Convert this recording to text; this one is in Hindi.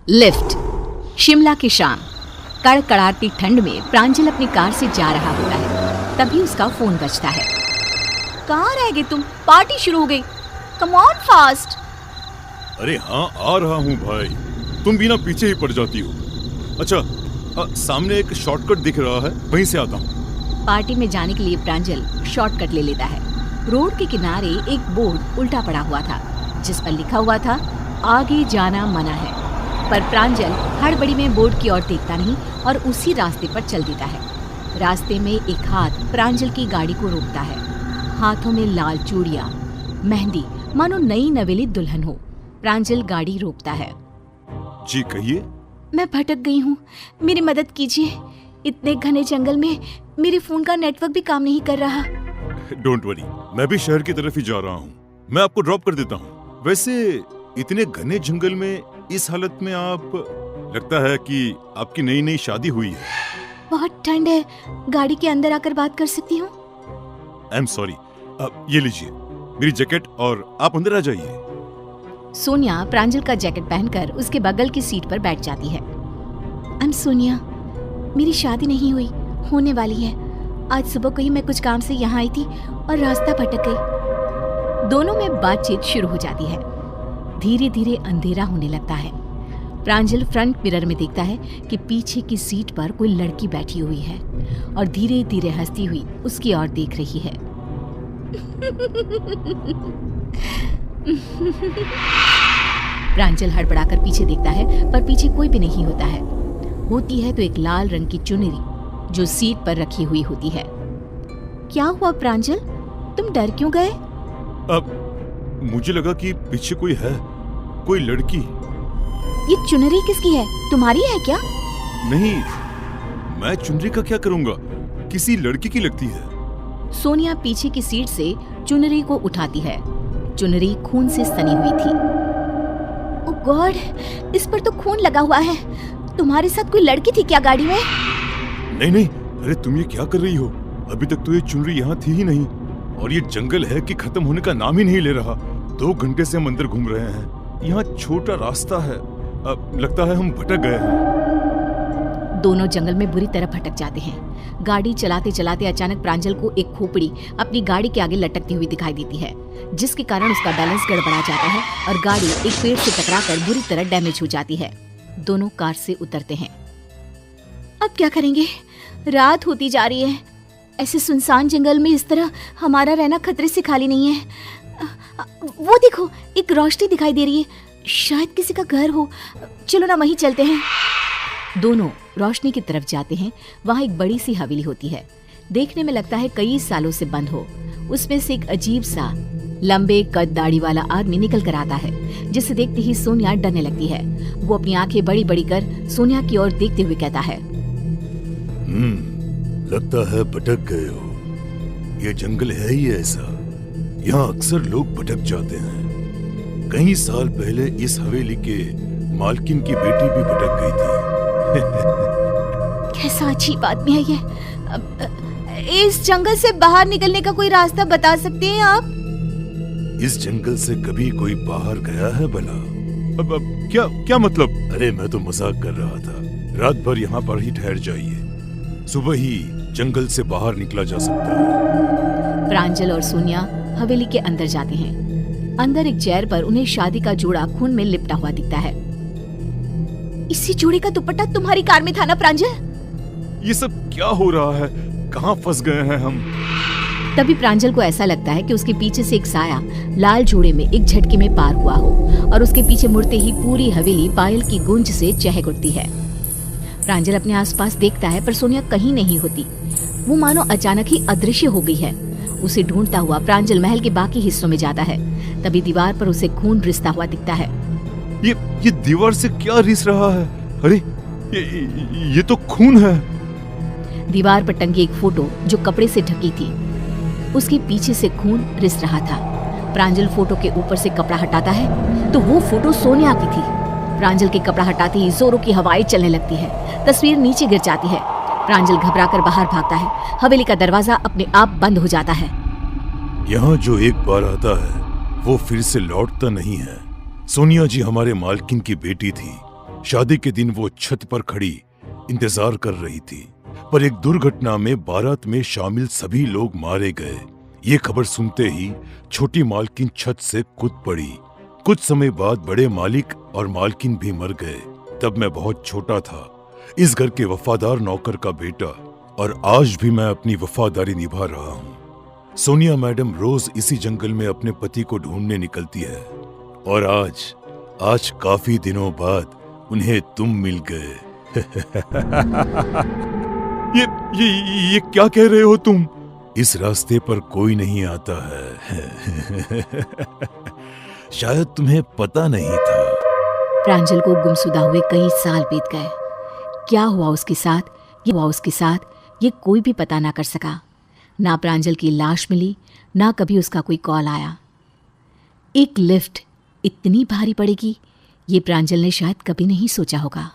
लिफ्ट। शिमला की शाम। कड़कड़ाती ठंड में प्रांजल अपनी कार से जा रहा होता है, तभी उसका फोन बजता है। कहाँ रह गए तुम? पार्टी शुरू हो गई, कम ऑन फास्ट। अरे हाँ, आ रहा हूँ भाई, तुम भी ना पीछे ही पड़ जाती हो। अच्छा, सामने एक शॉर्टकट दिख रहा है, वहीं से आता हूँ। पार्टी में जाने के लिए प्रांजल शॉर्टकट ले लेता है। रोड के किनारे एक बोर्ड उल्टा पड़ा हुआ था, जिस पर लिखा हुआ था आगे जाना मना है। पर प्रांजल हड़बड़ी में बोर्ड की ओर देखता नहीं और उसी रास्ते पर चल देता है। रास्ते में एक हाथ प्रांजल की गाड़ी को रोकता है। हाथों में लाल चूड़ियां, मेहंदी, मानो नई नवेली दुल्हन हो। प्रांजल गाड़ी रोकता है। जी कहिए। मैं भटक गई हूँ, मेरी मदद कीजिए। इतने घने जंगल में मेरे फोन का नेटवर्क भी काम नहीं कर रहा। डोंट वरी, मैं भी शहर की तरफ ही जा रहा हूँ, मैं आपको ड्रॉप कर देता हूँ। वैसे इतने घने जंगल में इस हालत में आप, लगता है कि आपकी नई नई शादी हुई है। बहुत ठंड है, गाड़ी के अंदर आकर बात कर सकती हूँ? आई एम सॉरी, ये लीजिए मेरी जैकेट और आप अंदर आ जाइए। सोनिया प्रांजल का जैकेट पहनकर उसके बगल की सीट पर बैठ जाती है। आई एम सोनिया, मेरी शादी नहीं हुई, होने वाली है। आज सुबह को ही मैं कुछ काम से यहाँ आई थी और रास्ता भटक गई। दोनों में बातचीत शुरू हो जाती है। धीरे धीरे अंधेरा होने लगता है। प्रांजल फ्रंट मिरर में देखता है कि पीछे की सीट पर कोई लड़की बैठी हुई है और धीरे धीरे हंसती हुई उसकी ओर देख रही है। प्रांजल हड़बड़ाकर पीछे देखता है, पर पीछे कोई भी नहीं होता है। होती है तो एक लाल रंग की चुनरी जो सीट पर रखी हुई होती है। क्या हुआ प्रांजल, तुम डर क्यों गए? अब मुझे लगा कि पीछे कोई है, कोई लड़की। ये चुनरी किसकी है, तुम्हारी है क्या? नहीं, मैं चुनरी का क्या करूंगा, किसी लड़की की लगती है। सोनिया पीछे की सीट से चुनरी को उठाती है। चुनरी खून से सनी हुई थी। ओह गॉड, इस पर तो खून लगा हुआ है। तुम्हारे साथ कोई लड़की थी क्या गाड़ी में? नहीं नहीं, अरे तुम ये क्या कर रही हो? अभी तक तो ये चुनरी यहाँ थी ही नहीं, और ये जंगल है कि खत्म होने का नाम ही नहीं ले रहा। 2 घंटे से हम अंदर घूम रहे हैं, यहाँ छोटा रास्ता है, अब लगता है हम भटक गए हैं। दोनों जंगल में बुरी तरह भटक जाते हैं। गाड़ी चलाते चलाते अचानक प्रांजल को एक खोपड़ी अपनी गाड़ी के आगे लटकती हुई दिखाई देती है, जिसके कारण उसका बैलेंस गड़बड़ा जाता है और गाड़ी एक पेड़ से टकराकर बुरी तरह डैमेज हो जाती है। दोनों कार से उतरते हैं। अब क्या करेंगे? रात होती जा रही है। ऐसे सुनसान जंगल में इस तरह हमारा रहना खतरे से खाली नहीं है। वो देखो, एक रोशनी दिखाई दे रही है, शायद किसी का घर हो। चलो ना वहीं चलते हैं। दोनों रोशनी की तरफ जाते हैं। वहाँ एक बड़ी सी हवेली होती है। देखने में लगता है कई सालों से बंद हो। उसमें से एक अजीब सा लंबे कद दाढ़ी वाला आदमी निकल कर आता है, जिसे देखते ही सोनिया डरने लगती है। वो अपनी आंखें बड़ी बड़ी कर सोनिया की ओर देखते हुए कहता है, लगता है भटक गए हो। ये जंगल है ही ऐसा, यहाँ अक्सर लोग भटक जाते हैं। कई साल पहले इस हवेली के मालकिन की बेटी भी भटक गई थी। कैसा अजीब आदमी है ये। इस जंगल से बाहर निकलने का कोई रास्ता बता सकते हैं आप? इस जंगल से कभी कोई बाहर गया है भला? अब क्या मतलब? अरे मैं तो मजाक कर रहा था। रात भर यहाँ पर ही ठहर जाइए, सुबह ही जंगल से बाहर निकला जा सकता है। प्रांजल और सोनिया हवेली के अंदर जाते हैं। अंदर एक चेयर पर उन्हें शादी का जोड़ा खून में लिपटा हुआ दिखता है। इसी जोड़े का दुपट्टा तुम्हारी कार में था ना प्रांजल? ये सब क्या हो रहा है, कहाँ फंस गए हैं हम? तभी प्रांजल को ऐसा लगता है कि उसके पीछे से एक साया लाल जोड़े में एक झटके में पार हुआ हो और उसके पीछे मुड़ते ही पूरी हवेली पायल की गूंज से चहक उठती है। प्रांजल अपने आसपास देखता है, पर सोनिया कहीं नहीं होती। वो मानो अचानक ही अदृश्य हो गई है। उसे ढूंढता हुआ प्रांजल महल के बाकी हिस्सों में जाता है। तभी दीवार पर उसे खून रिसता हुआ दिखता है। ये दीवार से क्या रिस रहा है? अरे ये तो खून है। दीवार पर टंगी एक फोटो जो कपड़े से ढकी थी, उसके पीछे से खून रिस रहा था। प्रांजल फोटो के ऊपर से कपड़ा हटाता है तो वो फोटो सोनिया की थी। प्रांजल के कपड़ा हटाते ही जोरों की हवाएं चलने लगती है। तस्वीर नीचे गिर जाती है। प्रांजल घबराकर बाहर भागता है। हवेली का दरवाजा अपने आप बंद हो जाता है। यहाँ जो एक बार आता है वो फिर से लौटता नहीं है। सोनिया जी हमारे मालकिन की बेटी थी, शादी के दिन वो छत पर खड़ी इंतजार कर रही थी, पर एक दुर्घटना में बारात में शामिल सभी लोग मारे गए। ये खबर सुनते ही छोटी मालकिन छत से कूद पड़ी। कुछ समय बाद बड़े मालिक और मालकिन भी मर गए। तब मैं बहुत छोटा था, इस घर के वफादार नौकर का बेटा, और आज भी मैं अपनी वफादारी निभा रहा हूँ। सोनिया मैडम रोज इसी जंगल में अपने पति को ढूंढने निकलती है, और आज काफी दिनों बाद उन्हें तुम मिल गए। ये क्या कह रहे हो तुम? इस रास्ते पर कोई नहीं आता है। शायद तुम्हें पता नहीं था। प्रांजल को गुमशुदा हुए कई साल बीत गए। क्या हुआ उसके साथ ये कोई भी पता ना कर सका। ना प्रांजल की लाश मिली, ना कभी उसका कोई कॉल आया। एक लिफ्ट इतनी भारी पड़ेगी, ये प्रांजल ने शायद कभी नहीं सोचा होगा।